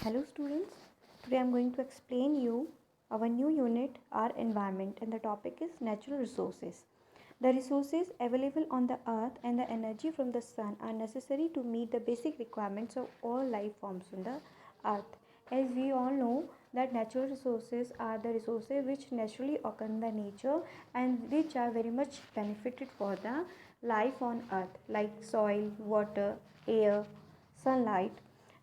Hello students, today I am going to explain you our new unit, our environment, and the topic is natural resources. The resources available on the earth and the energy from the sun are necessary to meet the basic requirements of all life forms on the earth. As we all know that natural resources are the resources which naturally occur in the nature and which are very much benefited for the life on earth like soil, water, air, sunlight.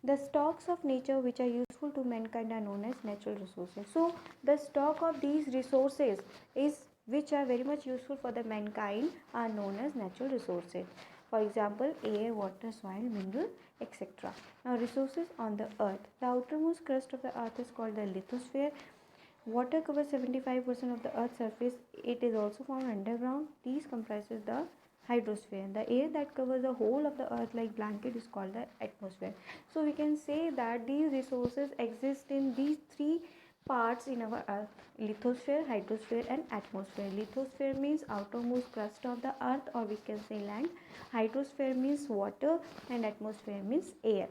The stocks of nature which are useful to mankind are known as natural resources. So the stock of these resources is which are very much useful for the mankind are known as natural resources. For example, air, water, soil, mineral, etc. Now resources on the earth. The outermost crust of the earth is called the lithosphere. Water covers 75% of the earth's surface. It is also found underground. These comprises the hydrosphere. The air that covers the whole of the earth like blanket is called the atmosphere. So we can say that these resources exist in these three parts in our earth: lithosphere, hydrosphere and atmosphere. Lithosphere means outermost crust of the earth, or we can say land. Hydrosphere means water and atmosphere means air.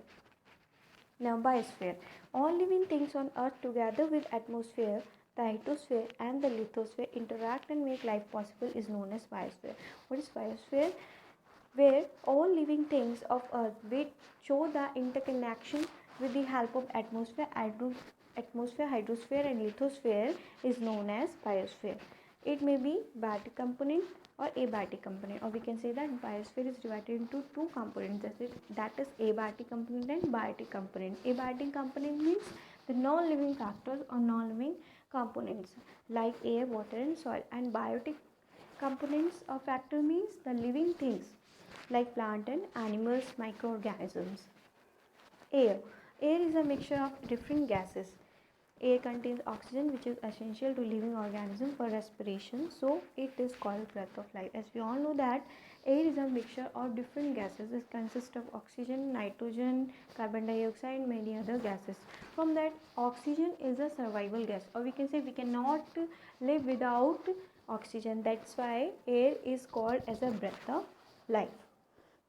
Now biosphere. All living things on earth together with atmosphere, the hydrosphere and the lithosphere interact and make life possible is known as biosphere. What is biosphere? Where all living things of earth which show the interconnection with the help of atmosphere, hydrosphere and lithosphere is known as biosphere. It may be biotic component or abiotic component, or we can say that biosphere is divided into two components, that is abiotic component and biotic component. Abiotic component means the non-living factors or non-living components like air, water and soil, and biotic components or factor means the living things like plant and animals, microorganisms. Air. Air is a mixture of different gases. Air contains oxygen which is essential to living organisms for respiration, so it is called breath of life. As we all know that air is a mixture of different gases. It consists of oxygen, nitrogen, carbon dioxide and many other gases. From that, oxygen is a survival gas, or we can say we cannot live without oxygen. That's why air is called as a breath of life.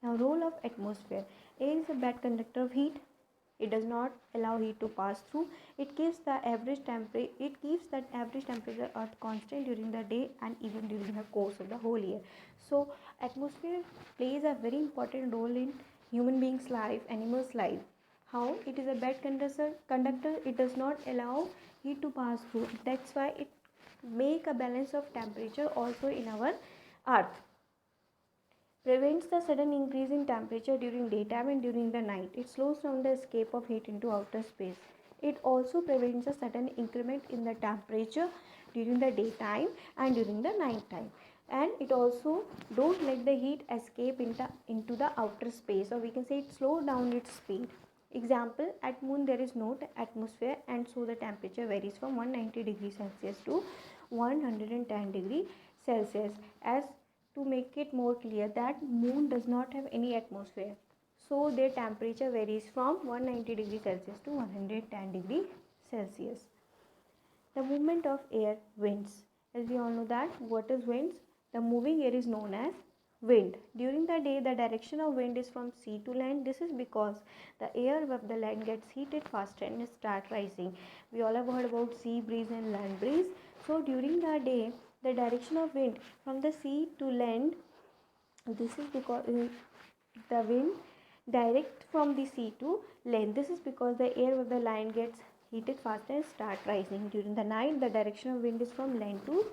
Now, role of atmosphere. Air is a bad conductor of heat. It does not allow heat to pass through. It keeps the average temperature. It keeps that average temperature earth constant during the day and even during the course of the whole year. So, atmosphere plays a very important role in human beings' life, animals' life. How? It is a bad conductor. It does not allow heat to pass through. That's why it make a balance of temperature also in our earth. Prevents the sudden increase in temperature during daytime and during the night. It slows down the escape of heat into outer space. It also prevents a sudden increment in the temperature during the daytime and during the night time. And it also don't let the heat escape into the outer space, or we can say it slow down its speed. Example, at moon there is no atmosphere and so the temperature varies from 190 degrees Celsius to 110 degrees Celsius. As to make it more clear that moon does not have any atmosphere, so their temperature varies from 190 degrees Celsius to 110 degrees Celsius. The movement of air, winds. As we all know that what is winds? The moving air is known as wind. During the day, the direction of wind is from sea to land. This is because the air above the land gets heated faster and start rising. We all have heard about sea breeze and land breeze. So during the day, the direction of wind from the sea to land, this is because the wind direct from the sea to land. This is because the air of the land gets heated faster and start rising. During the night, the direction of wind is from land to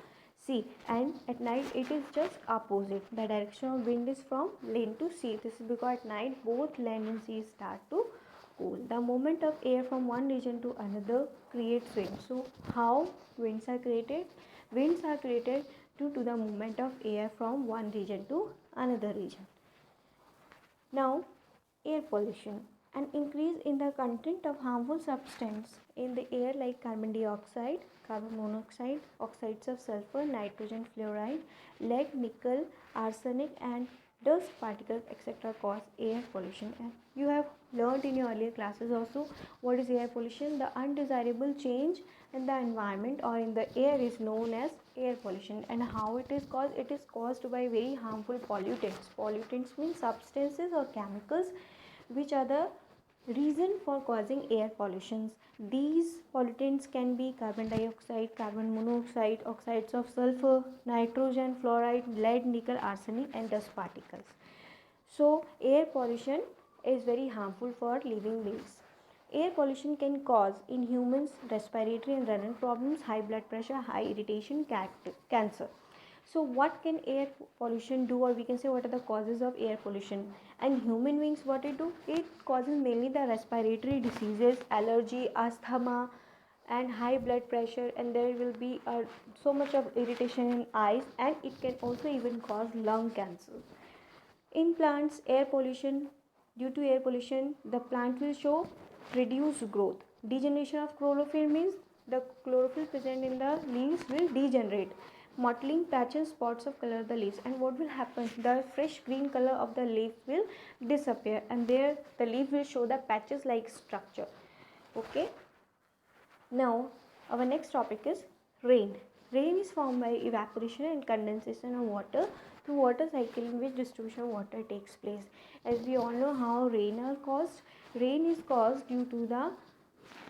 sea, and at night it is just opposite. The direction of wind is from land to sea. This is because at night both land and sea start to cool. The movement of air from one region to another creates wind. So how winds are created? Winds are created due to the movement of air from one region to another region. Now, air pollution. An increase in the content of harmful substance in the air like carbon dioxide, carbon monoxide, oxides of sulfur, nitrogen fluoride, lead, nickel, arsenic and dust particles etc. cause air pollution. And you have learned in your earlier classes also what is air pollution. The undesirable change in the environment or in the air is known as air pollution. And how it is caused? It is caused by very harmful pollutants. Pollutants mean substances or chemicals which are the Reason for causing air pollutions. These pollutants can be carbon dioxide, carbon monoxide, oxides of sulfur, nitrogen, fluoride, lead, nickel, arsenic, and dust particles. So air pollution is very harmful for living beings. Air pollution can cause in humans respiratory and renal problems, high blood pressure, high irritation, cancer. So what can air pollution do, or we can say what are the causes of air pollution? And human beings, what it do? It causes mainly the respiratory diseases, allergy, asthma, and high blood pressure, and there will be so much of irritation in eyes, and it can also even cause lung cancer. In plants, air pollution, due to air pollution, the plant will show reduced growth. Degeneration of chlorophyll means the chlorophyll present in the leaves will degenerate. Mottling, patches, spots of color the leaves, and what will happen? The fresh green color of the leaf will disappear, and there the leaf will show the patches like structure. Okay. Now, our next topic is rain. Rain is formed by evaporation and condensation of water through water cycle in which distribution of water takes place. As we all know how rain are caused. Rain is caused due to the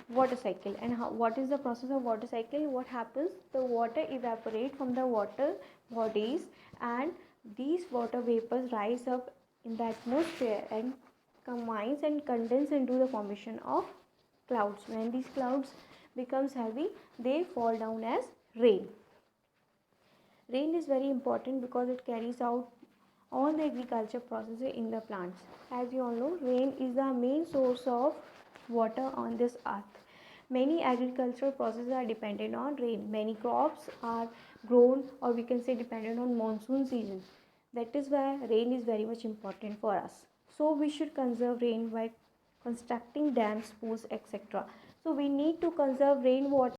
water cycle. And what is the process of water cycle? What happens? The water evaporate from the water bodies, and these water vapors rise up in the atmosphere and combines and condense into the formation of clouds. When these clouds becomes heavy, they fall down as rain. Rain is very important because it carries out all the agriculture processes in the plants. As you all know, rain is the main source of water on this earth. Many agricultural processes are dependent on rain. Many crops are grown, or we can say dependent on monsoon season. That is why rain is very much important for us. So we should conserve rain by constructing dams, pools, etc. So we need to conserve rainwater